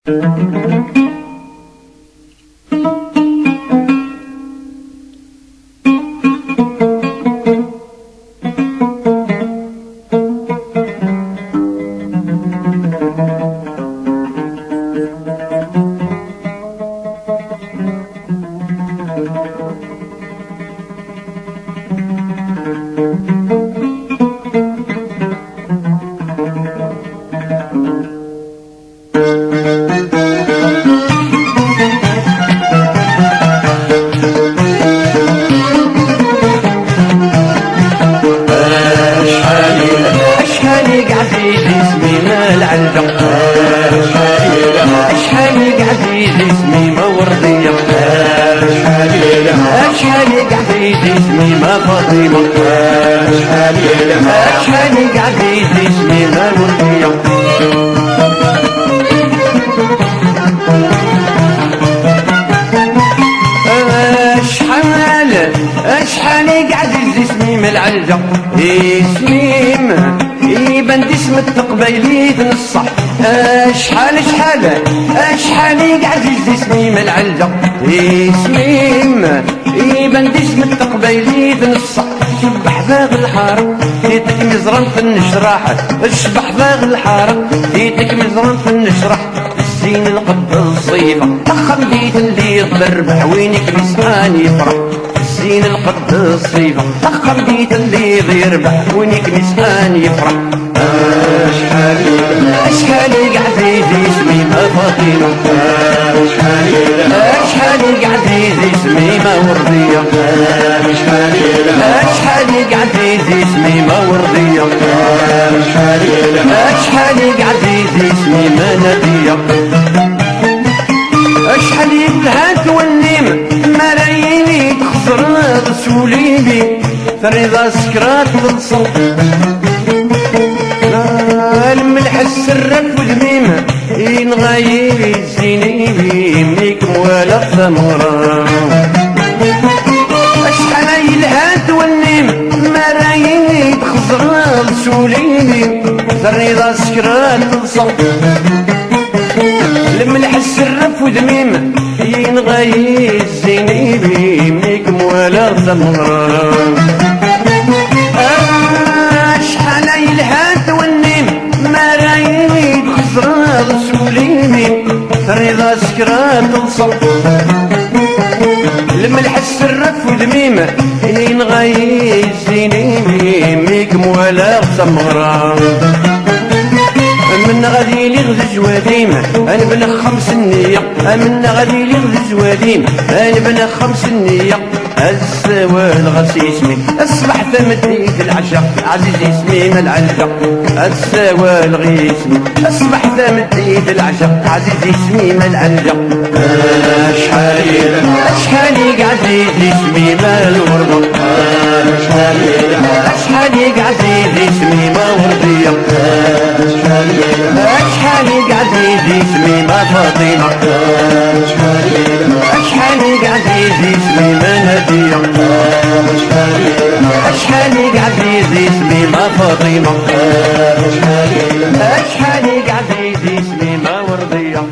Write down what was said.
شحال قعدت اسمي ما وردية، شحال قعدت اسمي ما فاطمة، شحال قعدت اسمي ما وردية. شحال قعدت اسمي من العلجة، اسمي يبان اسم التقبيلي تنصح. شحال قعدت اسمي من العلجة، اسمي يبان اسم التقبيلي تنصح. شبح باغ الحارة ديتك مزران في النشراح، شبح باغ الحارة ديتك مزران في النشراح. الزين القد الصيفة أخم بيت اللي يضرب وينك مسعان يفرح. الزين القد الصيفة أخم بيت اللي يربح وينك مسعان يفرح. شحال قعدت اسمي ما فاطمة، شحال قعدت اسمي ما وردية، شحال قعدت اسمي ما وردية، شحال قعدت اسمي ما نادية. شحال يبهات والنيم ملايين تخسر رسولي بي فريضة سكرات بالصوت. الملح السرف ودميم ينغير الزيني بيميك ولا ثمرة. شحال يلهات والنيم ملايين تخسر رسولي بي فريضة سكرات بالصوت. الملح السرف ودميم ينغير الزيني بيميك ولا ثمرة. شحال يلهات والنيم مرايد خسران رسوليني فريضة سكرات توصل. الملح السرف ودميم ينغير الزيني بيميك ولا ثمرة. من غادي لي غد جواديم انا بن خمس النية، من غادي لي غد جواديم انا بن خمس النية. السوال غسي اسمي اصبح ثمديت العشاء عزيز اسمي ما العلجة. السوال غي اسمي اصبح ثمديت العشاء عزيز اسمي ما العلجة. شحال قعدت اسمي ما الوردة، شحال قعدت اسمي ما وردية، شحال قعدت اسمي ما فاطمة، شحال قعدت اسمي ما نادية، شحال قعدت اسمي ما فاطمة، شحال قعدت اسمي ما وردية.